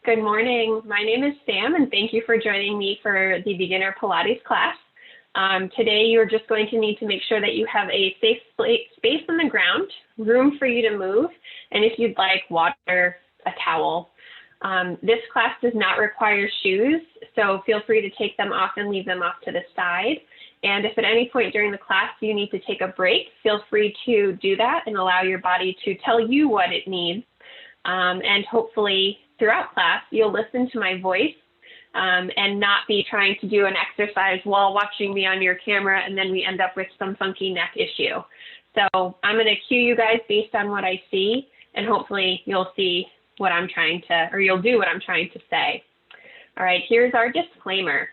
Good morning. My name is Sam, and thank you for joining me for the beginner Pilates class. Today, you're just going to need to make sure that you have a safe space on the ground, room for you to move, and if you'd like, water, a towel. This class does not require shoes, so feel free to take them off and leave them off to the side. And if at any point during the class you need to take a break, feel free to do that and allow your body to tell you what it needs. And hopefully throughout class, you'll listen to my voice and not be trying to do an exercise while watching me on your camera, and then we end up with some funky neck issue. So I'm going to cue you guys based on what I see, and hopefully you'll see what I'm trying to, or you'll do what I'm trying to say. All right, here's our disclaimer.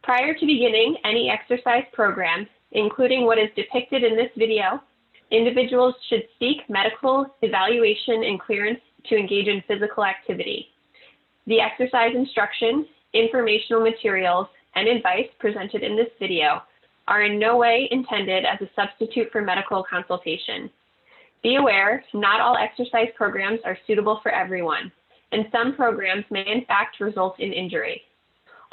Prior to beginning any exercise program, including what is depicted in this video, individuals should seek medical evaluation and clearance to engage in physical activity. The exercise instruction, informational materials, and advice presented in this video are in no way intended as a substitute for medical consultation. Be aware, not all exercise programs are suitable for everyone, and some programs may in fact result in injury.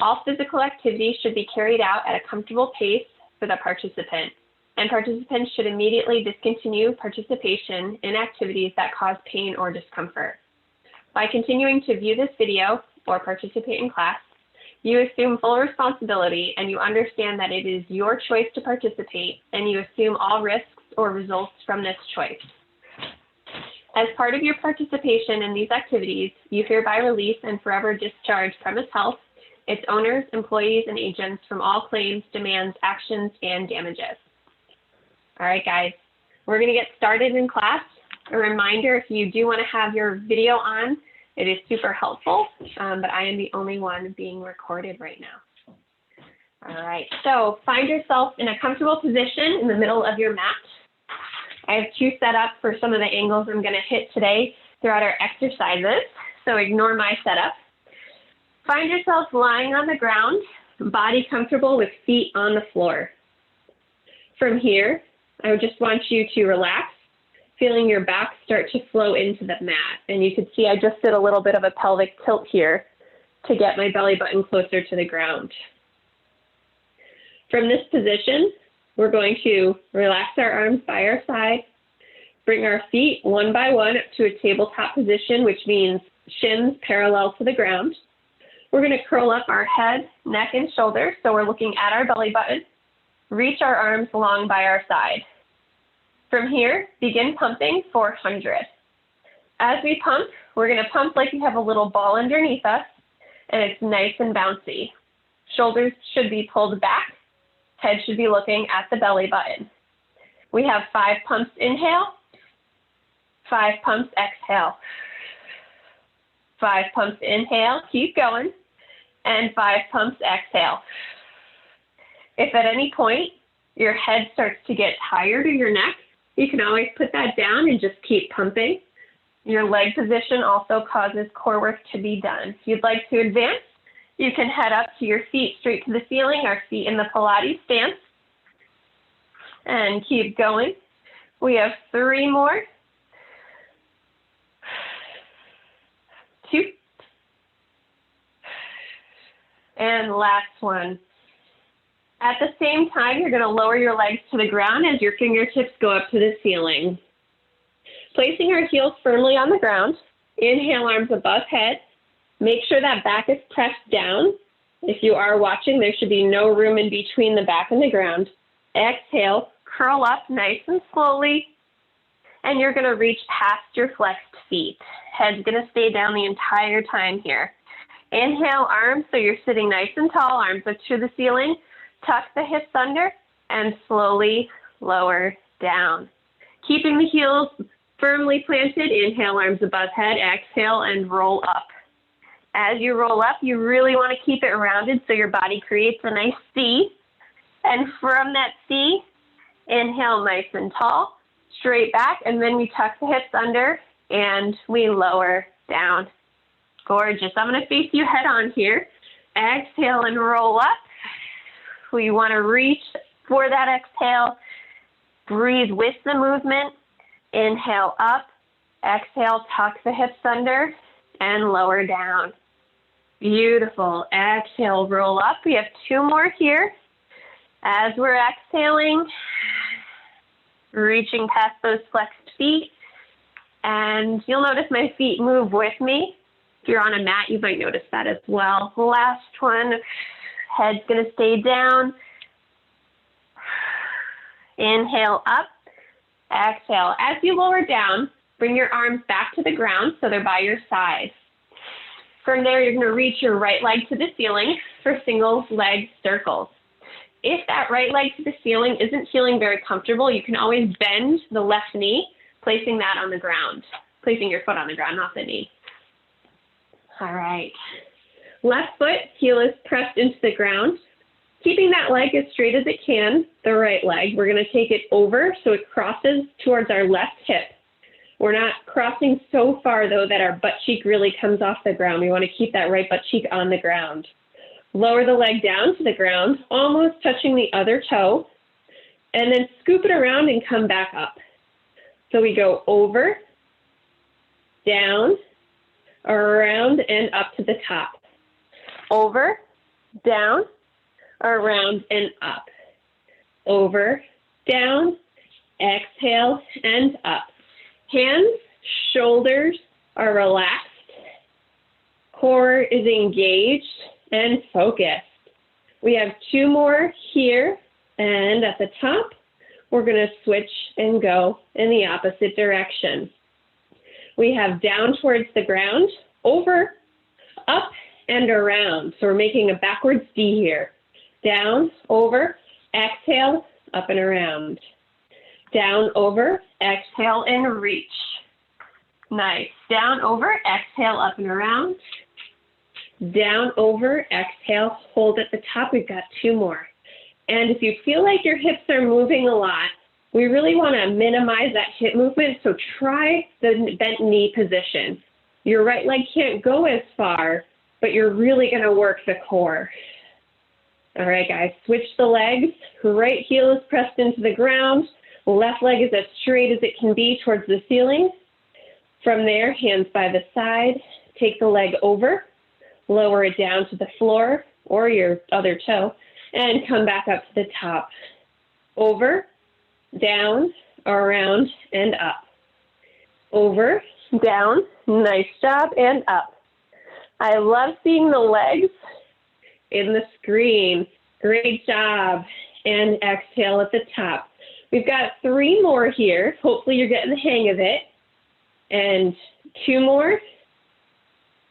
All physical activity should be carried out at a comfortable pace for the participant, and participants should immediately discontinue participation in activities that cause pain or discomfort. By continuing to view this video or participate in class, you assume full responsibility and you understand that it is your choice to participate, and you assume all risks or results from this choice. As part of your participation in these activities, you hereby release and forever discharge Premise Health, its owners, employees, and agents from all claims, demands, actions, and damages. All right, guys, we're going to get started in class. A reminder, if you do want to have your video on, it is super helpful, but I am the only one being recorded right now. All right, so find yourself in a comfortable position in the middle of your mat. I have two set up for some of the angles I'm going to hit today throughout our exercises, so ignore my setup. Find yourself lying on the ground, body comfortable with feet on the floor. From here, I would just want you to relax, feeling your back start to flow into the mat. And you can see I just did a little bit of a pelvic tilt here to get my belly button closer to the ground. From this position, we're going to relax our arms by our side, bring our feet one by one up to a tabletop position, which means shins parallel to the ground. We're going to curl up our head, neck, and shoulders, so we're looking at our belly button. Reach our arms long by our side. From here, begin pumping 400. As we pump, we're going to pump like you have a little ball underneath us, and it's nice and bouncy. Shoulders should be pulled back. Head should be looking at the belly button. We have 5 pumps inhale, 5 pumps exhale. 5 pumps inhale, keep going, and 5 pumps exhale. If at any point your head starts to get tired or your neck, you can always put that down and just keep pumping. Your leg position also causes core work to be done. If you'd like to advance, you can head up to your feet straight to the ceiling, our feet in the Pilates stance, and keep going. We have 3 more. 2. And last one. At the same time, you're going to lower your legs to the ground as your fingertips go up to the ceiling. Placing our heels firmly on the ground, inhale, arms above head. Make sure that back is pressed down. If you are watching, there should be no room in between the back and the ground. Exhale, curl up nice and slowly, and you're going to reach past your flexed feet. Head's going to stay down the entire time here. Inhale, arms, so you're sitting nice and tall, arms up to the ceiling. Tuck the hips under and slowly lower down. Keeping the heels firmly planted, inhale, arms above head, exhale, and roll up. As you roll up, you really want to keep it rounded so your body creates a nice C. And from that C, inhale nice and tall, straight back, and then we tuck the hips under and we lower down. Gorgeous. I'm going to face you head on here. Exhale and roll up. We want to reach for that exhale. Breathe with the movement. Inhale up. Exhale, tuck the hips under and lower down. Beautiful. Exhale, roll up. We have 2 more here. As we're exhaling, reaching past those flexed feet, and you'll notice my feet move with me. If you're on a mat, you might notice that as well. Last one, head's gonna stay down. Inhale up, exhale. As you lower down, bring your arms back to the ground so they're by your side. From there, you're gonna reach your right leg to the ceiling for single leg circles. If that right leg to the ceiling isn't feeling very comfortable, you can always bend the left knee, placing that on the ground, placing your foot on the ground, not the knee. All right. Left foot, heel is pressed into the ground. Keeping that leg as straight as it can, the right leg, we're going to take it over so it crosses towards our left hip. We're not crossing so far, though, that our butt cheek really comes off the ground. We want to keep that right butt cheek on the ground. Lower the leg down to the ground, almost touching the other toe, and then scoop it around and come back up. So we go over, down, around, and up to the top. Over, down, around, and up. Over, down, exhale, and up. Hands, shoulders are relaxed. Core is engaged and focused. We have 2 more here, and at the top, we're going to switch and go in the opposite direction. We have down towards the ground, over, up, and around. So we're making a backwards D here. Down, over, exhale, up and around. Down, over, exhale, and reach. Nice. Down, over, exhale, up and around. Down, over, exhale, hold at the top. We've got 2 more. And if you feel like your hips are moving a lot, we really want to minimize that hip movement, so try the bent knee position. Your right leg can't go as far, but you're really going to work the core. All right, guys, switch the legs. Right heel is pressed into the ground. Left leg is as straight as it can be towards the ceiling. From there, hands by the side. Take the leg over, lower it down to the floor or your other toe, and come back up to the top. Over, down, around, and up. Over, down, nice job, and up. I love seeing the legs in the screen. Great job. And exhale at the top. We've got 3 more here. Hopefully you're getting the hang of it. And 2 more.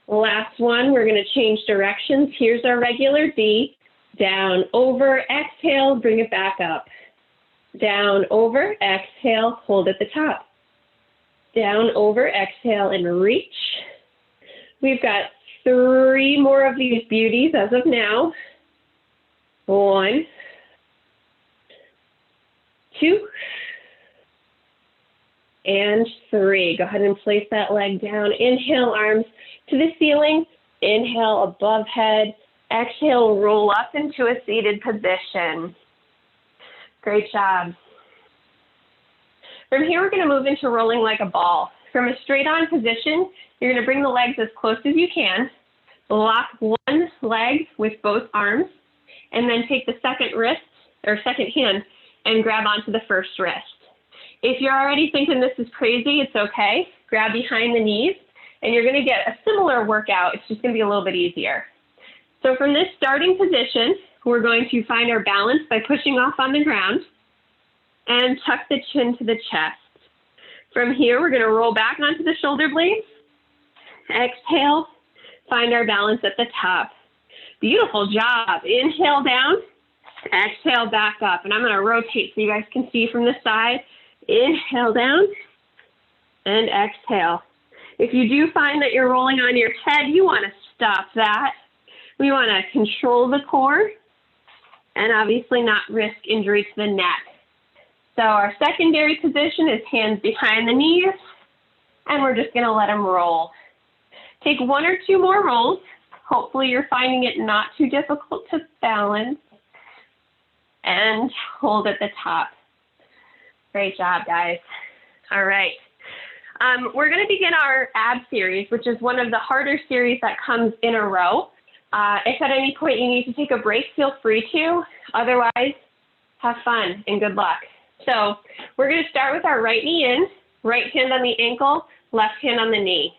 Last one, we're going to change directions. Here's our regular D. Down, over, exhale, bring it back up. Down, over, exhale, hold at the top. Down, over, exhale, and reach. We've got 3 more of these beauties as of now. 1, 2, and 3. Go ahead and place that leg down. Inhale, arms to the ceiling. Inhale, above head. Exhale, roll up into a seated position. Great job. From here, we're going to move into rolling like a ball. From a straight on position, you're going to bring the legs as close as you can. Lock one leg with both arms, and then take the second wrist, or second hand, and grab onto the first wrist. If you're already thinking this is crazy, it's okay. Grab behind the knees, and you're going to get a similar workout. It's just going to be a little bit easier. So from this starting position, we're going to find our balance by pushing off on the ground and tuck the chin to the chest. From here, we're going to roll back onto the shoulder blades. Exhale, find our balance at the top. Beautiful job. Inhale down, exhale back up. And I'm going to rotate so you guys can see from the side. Inhale down and exhale. If you do find that you're rolling on your head, you want to stop that. We want to control the core and obviously not risk injury to the neck. So our secondary position is hands behind the knees, and we're just going to let them roll. Take 1 or 2 more rolls. Hopefully you're finding it not too difficult to balance, and hold at the top. Great job, guys. All right. We're going to begin our ab series, which is one of the harder series that comes in a row. If at any point you need to take a break, feel free to. Otherwise, have fun and good luck. So we're going to start with our right knee in, right hand on the ankle, left hand on the knee.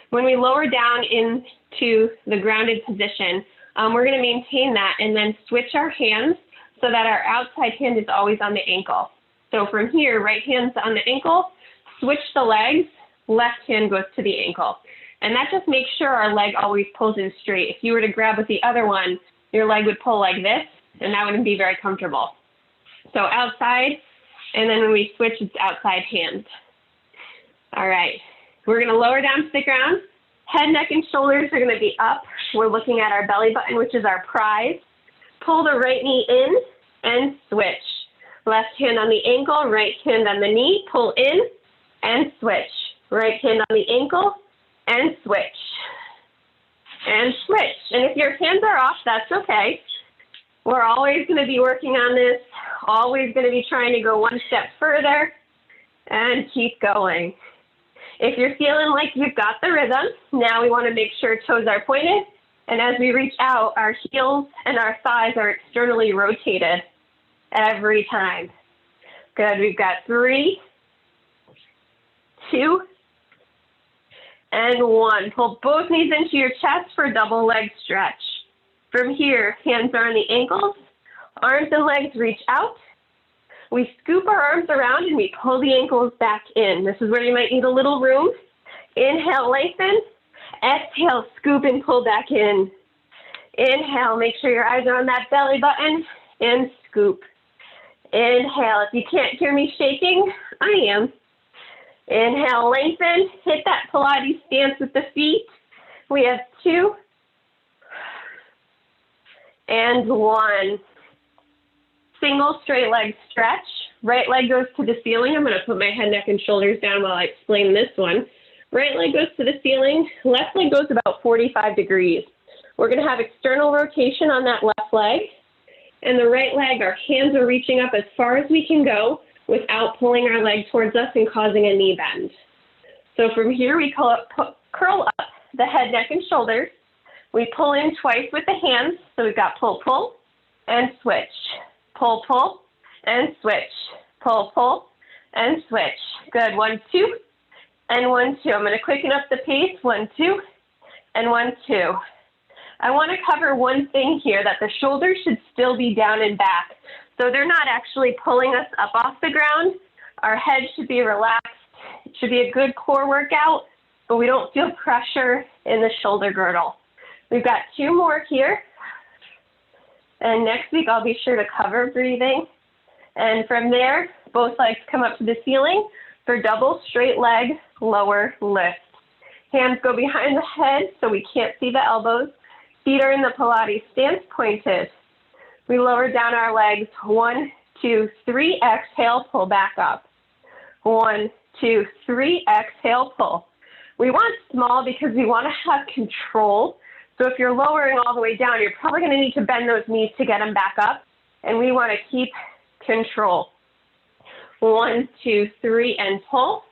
When we lower down into the grounded position, we're going to maintain that and then switch our hands so that our outside hand is always on the ankle. So from here, right hand's on the ankle, switch the legs, left hand goes to the ankle. And that just makes sure our leg always pulls in straight. If you were to grab with the other one, your leg would pull like this, and that wouldn't be very comfortable. So outside, and then when we switch, it's outside hand. All right, we're gonna lower down to the ground. Head, neck, and shoulders are gonna be up. We're looking at our belly button, which is our prize. Pull the right knee in and switch. Left hand on the ankle, right hand on the knee, pull in and switch. Right hand on the ankle and switch. And switch. And if your hands are off, that's okay. We're always going to be working on this, always going to be trying to go one step further and keep going. If you're feeling like you've got the rhythm, now we want to make sure toes are pointed. And as we reach out, our heels and our thighs are externally rotated every time. Good. We've got 3, 2, and 1. Pull both knees into your chest for a double leg stretch. From here, hands are on the ankles, arms and legs reach out. We scoop our arms around and we pull the ankles back in. This is where you might need a little room. Inhale, lengthen. Exhale, scoop and pull back in. Inhale, make sure your eyes are on that belly button, and scoop. Inhale, if you can't hear me shaking, I am. Inhale, lengthen, hit that Pilates stance with the feet. We have 2 and 1. Single straight leg stretch. Right leg goes to the ceiling. I'm going to put my head, neck, and shoulders down while I explain this one. Right leg goes to the ceiling. Left leg goes about 45 degrees. We're going to have external rotation on that left leg. And the right leg, our hands are reaching up as far as we can go without pulling our leg towards us and causing a knee bend. So from here, we curl up the head, neck, and shoulders. We pull in twice with the hands. So we've got pull, pull, and switch. Pull, pull, and switch. Pull, pull, and switch. Good. 1, 2, and 1, 2. I'm going to quicken up the pace. 1, 2, and 1, 2. I want to cover one thing here, that the shoulders should still be down and back. So they're not actually pulling us up off the ground. Our head should be relaxed. It should be a good core workout, but we don't feel pressure in the shoulder girdle. We've got 2 more here. And next week, I'll be sure to cover breathing. And from there, both legs come up to the ceiling for double straight leg, lower lift. Hands go behind the head so we can't see the elbows. Feet are in the Pilates stance, pointed. We lower down our legs. 1, 2, 3, exhale, pull back up. 1, 2, 3, exhale, pull. We want small because we want to have control. So if you're lowering all the way down, you're probably going to need to bend those knees to get them back up. And we want to keep control. 1, 2, 3, and pull.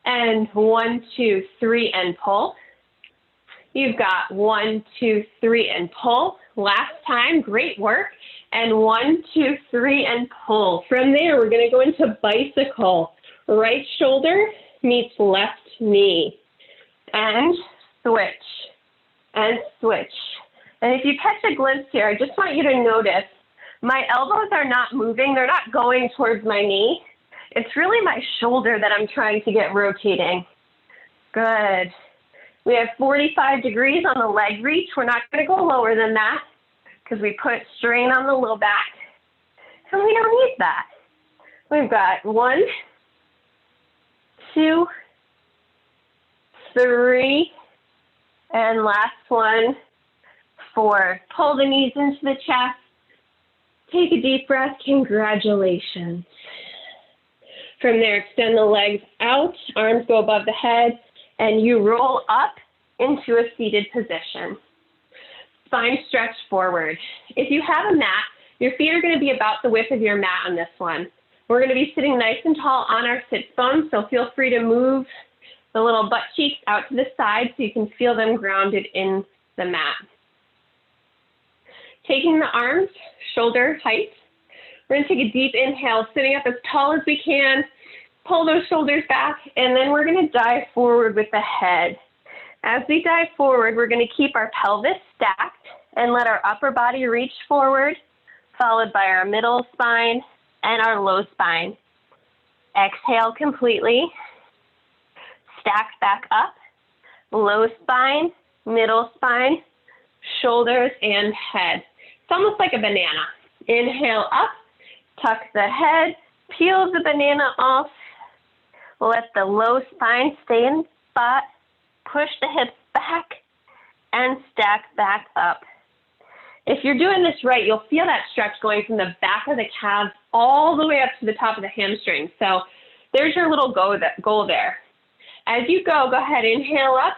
And 1, 2, 3, and pull. You've got 1, 2, 3, and pull. Last time, great work. And 1, 2, 3, and pull. From there, we're going to go into bicycle. Right shoulder meets left knee. And switch. And switch. And if you catch a glimpse here, I just want you to notice my elbows are not moving. They're not going towards my knee. It's really my shoulder that I'm trying to get rotating. Good. We have 45 degrees on the leg reach. We're not going to go lower than that because we put strain on the low back. And we don't need that. We've got 1, 2, 3, and last one, 4. Pull the knees into the chest. Take a deep breath. Congratulations. From there, extend the legs out. Arms go above the head. And you roll up into a seated position. Spine stretched forward. If you have a mat, your feet are going to be about the width of your mat on this one. We're going to be sitting nice and tall on our sits bones, so feel free to move the little butt cheeks out to the side so you can feel them grounded in the mat. Taking the arms shoulder height, we're going to take a deep inhale, sitting up as tall as we can, pull those shoulders back, and then we're going to dive forward with the head. As we dive forward, we're going to keep our pelvis stacked and let our upper body reach forward, followed by our middle spine and our low spine. Exhale completely. Stack back up. Low spine, middle spine, shoulders, and head. It's almost like a banana. Inhale up, tuck the head, peel the banana off. Let the low spine stay in spot. Push the hips back and stack back up. If you're doing this right, you'll feel that stretch going from the back of the calves all the way up to the top of the hamstring. So there's your little goal there. As you go ahead, inhale up,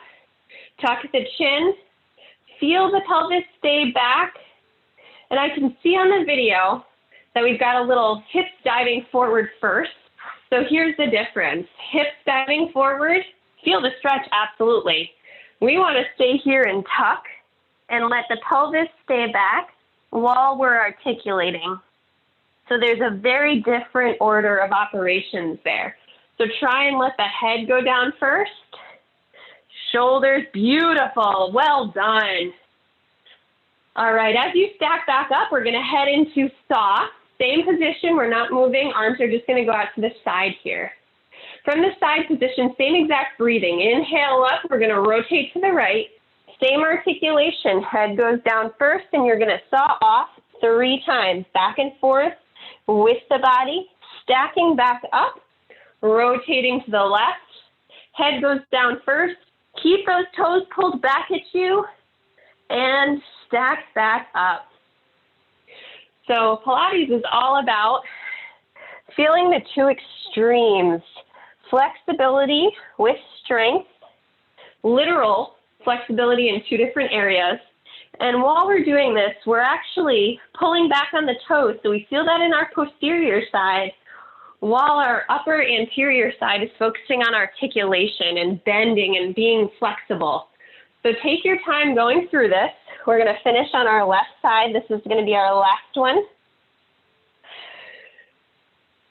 tuck the chin, feel the pelvis stay back. And I can see on the video that we've got a little hips diving forward first. So here's the difference. Hips diving forward, feel the stretch, absolutely. We want to stay here and tuck and let the pelvis stay back while we're articulating. So there's a very different order of operations there. So try and let the head go down first. Shoulders, beautiful, well done. All right, as you stack back up, we're gonna head into saw. Same position, we're not moving, arms are just gonna go out to the side here. From the side position, same exact breathing. Inhale up, we're gonna rotate to the right. Same articulation, head goes down first and you're gonna saw off 3 times, back and forth with the body, stacking back up, rotating to the left. Head goes down first, keep those toes pulled back at you and stack back up. So Pilates is all about feeling the 2 extremes, flexibility with strength, literal flexibility in 2 different areas. And while we're doing this, we're actually pulling back on the toes. So we feel that in our posterior side, while our upper anterior side is focusing on articulation and bending and being flexible. So take your time going through this. We're going to finish on our left side. This is going to be our last one.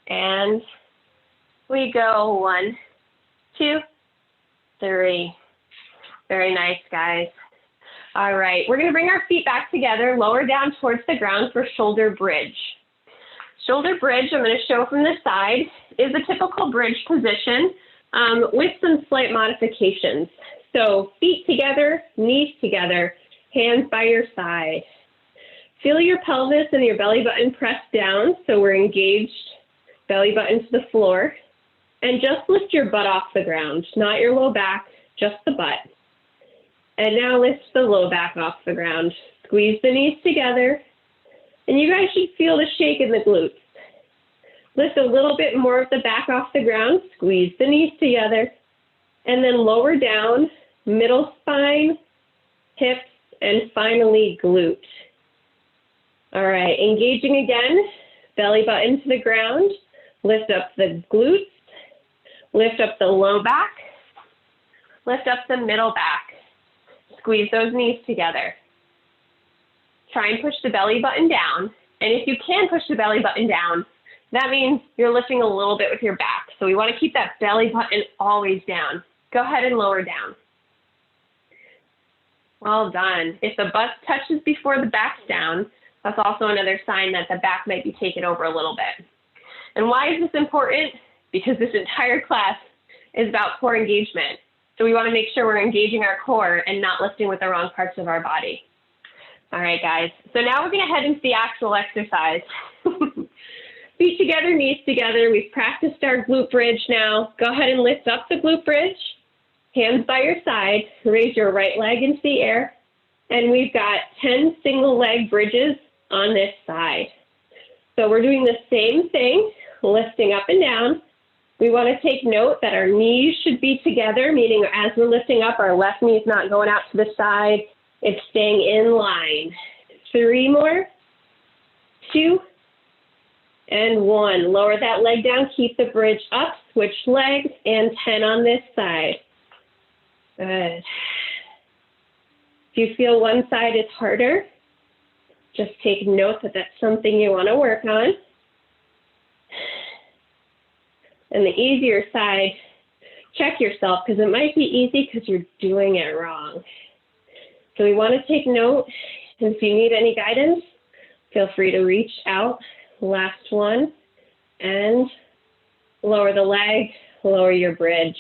And we go 1, 2, 3. Very nice, guys. All right, we're going to bring our feet back together, lower down towards the ground for shoulder bridge. Shoulder bridge, I'm going to show from the side, is a typical bridge position with some slight modifications. So feet together, knees together, hands by your side. Feel your pelvis and your belly button pressed down so we're engaged, belly button to the floor. And just lift your butt off the ground, not your low back, just the butt. And now lift the low back off the ground. Squeeze the knees together. And you guys should feel the shake in the glutes. Lift a little bit more of the back off the ground. Squeeze the knees together. And then lower down, middle spine, hips, and finally glute. All right, engaging again. Belly button to the ground. Lift up the glutes. Lift up the low back. Lift up the middle back. Squeeze those knees together. Try and push the belly button down. And if you can push the belly button down, that means you're lifting a little bit with your back. So we want to keep that belly button always down. Go ahead and lower down. Well done. If the butt touches before the back's down, that's also another sign that the back might be taken over a little bit. And why is this important? Because this entire class is about core engagement. So we want to make sure we're engaging our core and not lifting with the wrong parts of our body. All right, guys. So now we're going to head into the actual exercise. Feet together, knees together. We've practiced our glute bridge now. Go ahead and lift up the glute bridge. Hands by your side. Raise your right leg into the air. And we've got 10 single leg bridges on this side. So we're doing the same thing, lifting up and down. We want to take note that our knees should be together, meaning as we're lifting up, our left knee is not going out to the side. It's staying in line. 3 more, 2, and 1. Lower that leg down, keep the bridge up, switch legs, and 10 on this side. Good. If you feel one side is harder, just take note that that's something you want to work on. And the easier side, check yourself, because it might be easy because you're doing it wrong. So we want to take note, and if you need any guidance, feel free to reach out. Last one, and lower the leg, lower your bridge.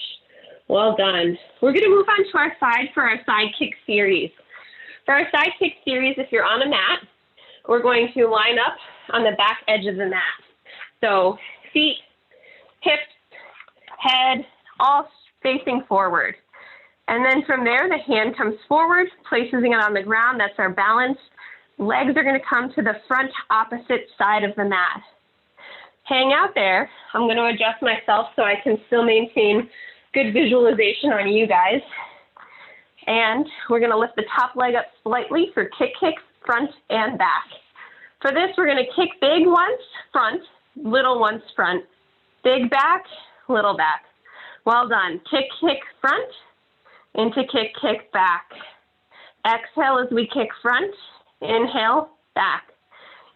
Well done. We're going to move on to our side for our side kick series. For our side kick series, if you're on a mat, we're going to line up on the back edge of the mat. So feet, hips, head, all facing forward. And then from there, the hand comes forward, places it on the ground. That's our balance. Legs are going to come to the front opposite side of the mat. Hang out there. I'm going to adjust myself so I can still maintain good visualization on you guys. And we're going to lift the top leg up slightly for kick, front and back. For this, we're going to kick big once, front, little once, front. Big back, little back. Well done. Kick, front, into kick, back. Exhale as we kick front. Inhale, back.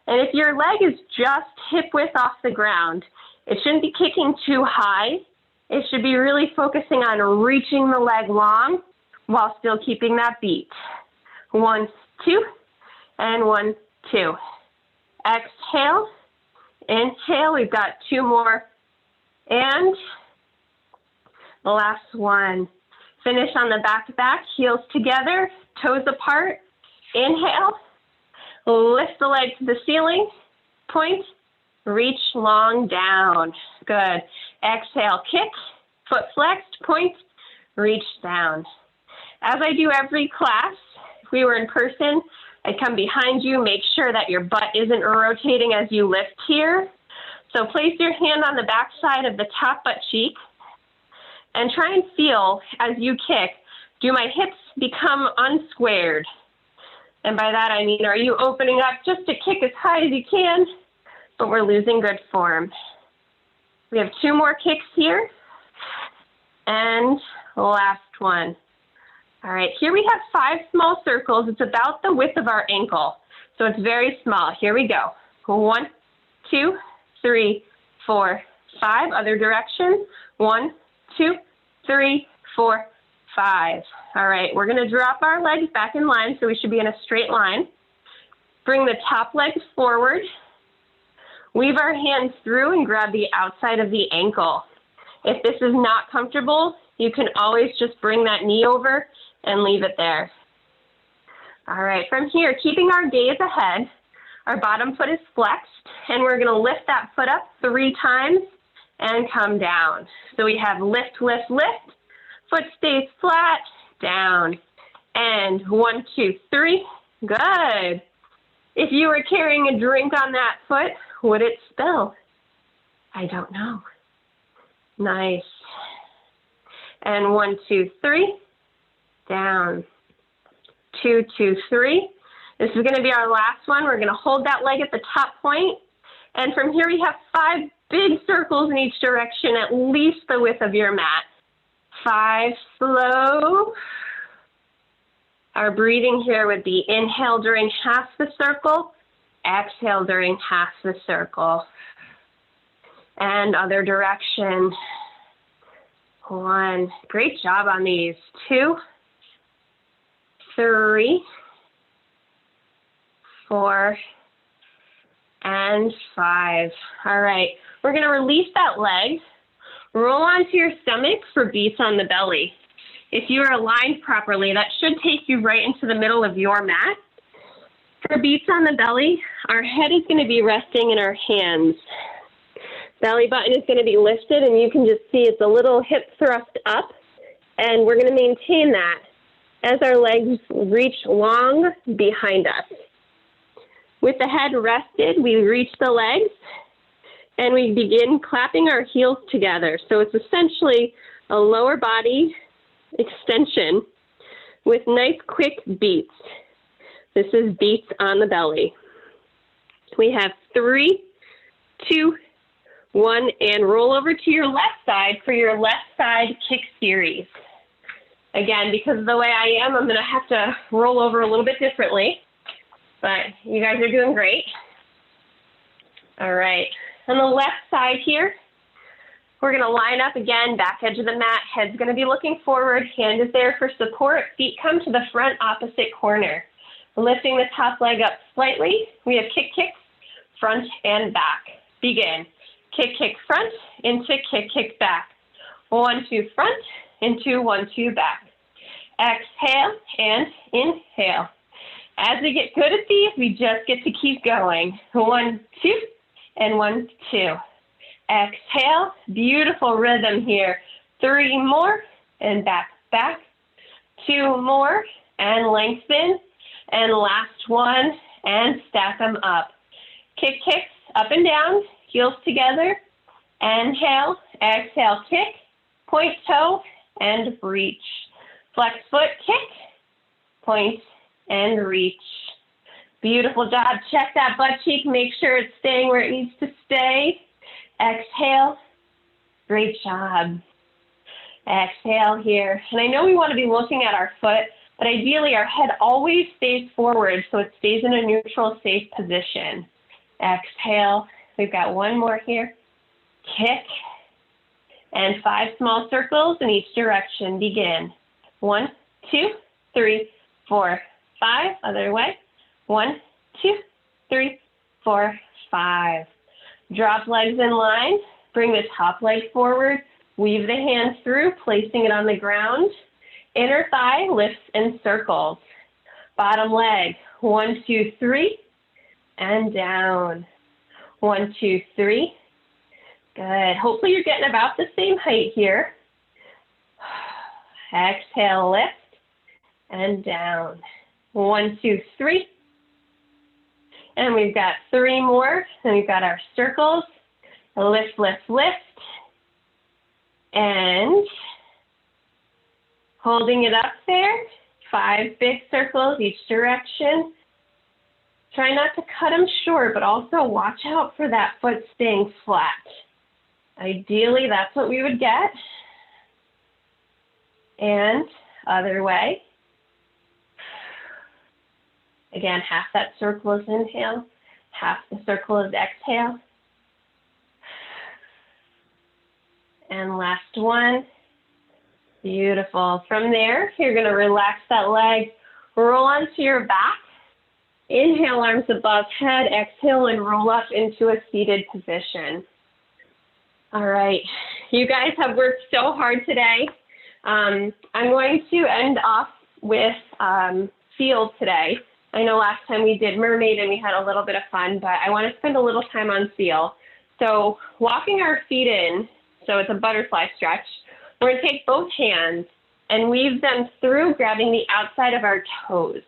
And if your leg is just hip width off the ground, it shouldn't be kicking too high. It should be really focusing on reaching the leg long while still keeping that beat. 1, 2, and 1, 2. Exhale, inhale. We've got 2 more. And the last one. Finish on the back, heels together, toes apart. Inhale. Lift the leg to the ceiling, point, reach long down. Good. Exhale, kick, foot flexed, point, reach down. As I do every class, if we were in person, I'd come behind you, make sure that your butt isn't rotating as you lift here. So place your hand on the back side of the top butt cheek and try and feel as you kick, do my hips become unsquared? And by that, I mean, are you opening up just to kick as high as you can, but we're losing good form. We have 2 more kicks here. And last one. All right, here we have 5 small circles. It's about the width of our ankle. So it's very small. Here we go. 1, 2, 3, 4, 5. Other direction. 1, 2, 3, 4, 5. All right, we're going to drop our legs back in line, so we should be in a straight line. Bring the top leg forward. Weave our hands through and grab the outside of the ankle. If this is not comfortable, you can always just bring that knee over and leave it there. All right, from here, keeping our gaze ahead, our bottom foot is flexed, and we're going to lift that foot up 3 times and come down. So we have lift, lift, lift. Foot stays flat, down, and 1, 2, 3, good. If you were carrying a drink on that foot, would it spill? I don't know. Nice. And 1, 2, 3, down, 2, 2, 3. This is going to be our last one. We're going to hold that leg at the top point, and from here we have 5 big circles in each direction, at least the width of your mat. 5, slow. Our breathing here would be inhale during half the circle, exhale during half the circle. And other direction. 1, great job on these. 2, 3, 4, and 5. All right, we're going to release that leg. Roll onto your stomach for beats on the belly. If you are aligned properly, that should take you right into the middle of your mat. For beats on the belly, our head is going to be resting in our hands. Belly button is going to be lifted, and you can just see it's a little hip thrust up, and we're going to maintain that as our legs reach long behind us. With the head rested, we reach the legs, and we begin clapping our heels together. So it's essentially a lower body extension with nice quick beats. This is beats on the belly. We have 3, 2, 1, and roll over to your left side for your left side kick series. Again, because of the way I am, I'm going to have to roll over a little bit differently, but you guys are doing great. All right, on the left side here, we're going to line up again, back edge of the mat, head's going to be looking forward, hand is there for support, feet come to the front opposite corner. Lifting the top leg up slightly, we have kick, kick, front and back. Begin. Kick, kick, front, into kick, kick, back. 1, 2, front, into 1, 2, back. Exhale and inhale. As we get good at these, we just get to keep going. 1, 2, and 1, 2. Exhale, beautiful rhythm here. 3 more, and back, back. 2 more, and lengthen. And last one, and stack them up. Kick, kicks, up and down, heels together. Inhale, exhale, kick, point toe, and reach. Flex foot, kick, point, and reach. Beautiful job. Check that butt cheek. Make sure it's staying where it needs to stay. Exhale. Great job. Exhale here. And I know we want to be looking at our foot, but ideally our head always stays forward so it stays in a neutral, safe position. Exhale. We've got one more here. Kick. And 5 small circles in each direction. Begin. 1, 2, 3, 4, 5. Other way. 1, 2, 3, 4, 5. Drop legs in line. Bring the top leg forward. Weave the hands through, placing it on the ground. Inner thigh lifts and circles. Bottom leg. 1, 2, 3. And down. 1, 2, 3. Good. Hopefully you're getting about the same height here. Exhale, lift, and down. 1, 2, 3. And we've got 3 more. And we've got our circles. Lift, lift, lift. And holding it up there. 5 big circles each direction. Try not to cut them short, but also watch out for that foot staying flat. Ideally, that's what we would get. And other way. Again, half that circle is inhale, half the circle is exhale. And last one. Beautiful. From there, you're going to relax that leg, roll onto your back. Inhale, arms above head. Exhale, and roll up into a seated position. All right. You guys have worked so hard today. I'm going to end off with seal today. I know last time we did mermaid and we had a little bit of fun, but I want to spend a little time on seal. So walking our feet in, so it's a butterfly stretch, we're going to take both hands and weave them through, grabbing the outside of our toes.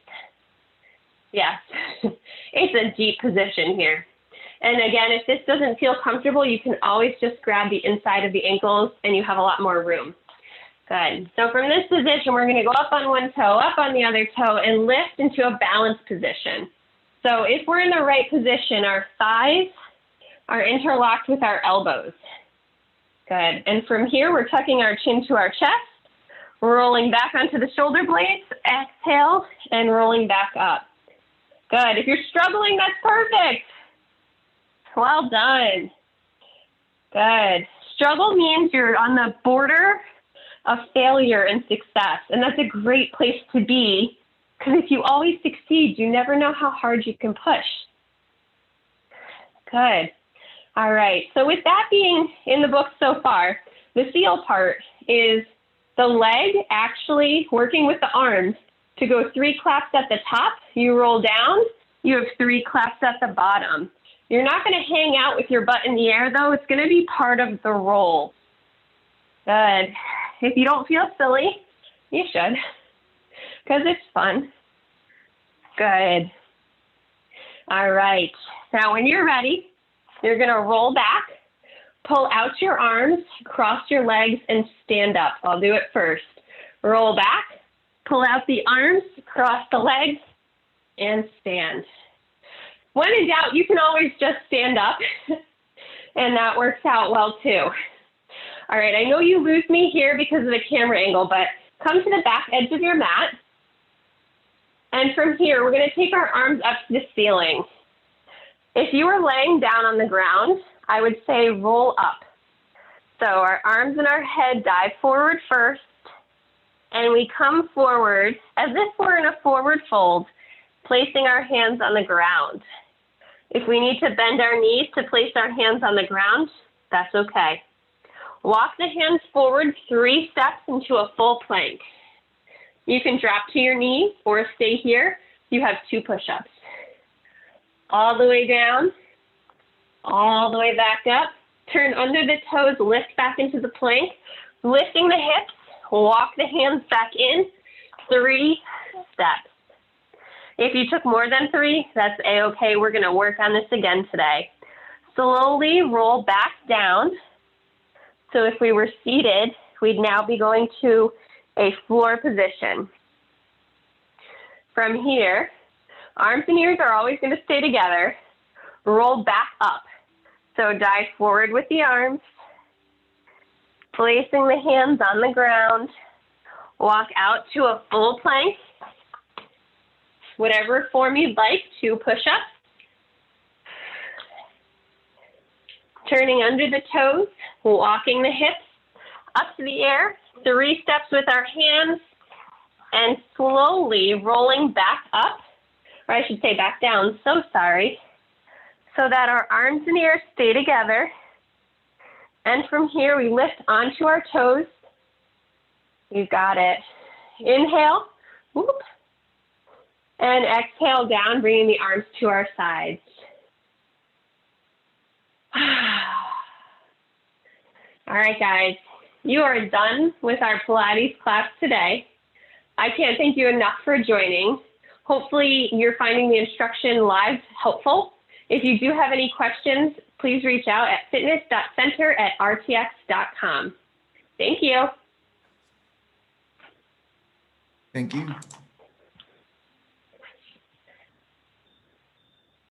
Yes, it's a deep position here. And again, if this doesn't feel comfortable, you can always just grab the inside of the ankles and you have a lot more room. Good. So from this position, we're going to go up on one toe, up on the other toe, and lift into a balanced position. So if we're in the right position, our thighs are interlocked with our elbows. Good. And from here, we're tucking our chin to our chest, rolling back onto the shoulder blades, exhale, and rolling back up. Good. If you're struggling, that's perfect. Well done. Good. Struggle means you're on the border of failure and success, and that's a great place to be, because if you always succeed, you never know how hard you can push. Good. All right. So with that being in the book so far, the seal part is the leg actually working with the arms to go 3 claps at the top. You roll down. You have 3 claps at the bottom. You're not going to hang out with your butt in the air, though. It's going to be part of the roll. Good. If you don't feel silly, you should, because it's fun. Good. All right. Now, when you're ready, you're going to roll back, pull out your arms, cross your legs, and stand up. I'll do it first. Roll back, pull out the arms, cross the legs, and stand. When in doubt, you can always just stand up. And that works out well too. All right, I know you lose me here because of the camera angle, but come to the back edge of your mat. And from here, we're gonna take our arms up to the ceiling. If you were laying down on the ground, I would say roll up. So our arms and our head dive forward first, and we come forward as if we're in a forward fold, placing our hands on the ground. If we need to bend our knees to place our hands on the ground, that's okay. Walk the hands forward 3 steps into a full plank. You can drop to your knees or stay here. You have 2 push-ups. All the way down, all the way back up. Turn under the toes, lift back into the plank, lifting the hips, walk the hands back in, 3 steps. If you took more than 3, that's a-okay. We're gonna work on this again today. Slowly roll back down. So if we were seated, we'd now be going to a floor position. From here, arms and ears are always gonna stay together. Roll back up. So dive forward with the arms, placing the hands on the ground, walk out to a full plank, whatever form you'd like, 2 push-ups. Turning under the toes, walking the hips up to the air, 3 steps with our hands, and slowly rolling back up, or I should say back down, so sorry, so that our arms and ears stay together. And from here, we lift onto our toes. You got it. Inhale, whoop, and exhale down, bringing the arms to our sides. All right, guys, you are done with our Pilates class today. I can't thank you enough for joining. Hopefully you're finding the instruction live helpful. If you do have any questions, please reach out at fitness.center@rtx.com. Thank you. Thank you.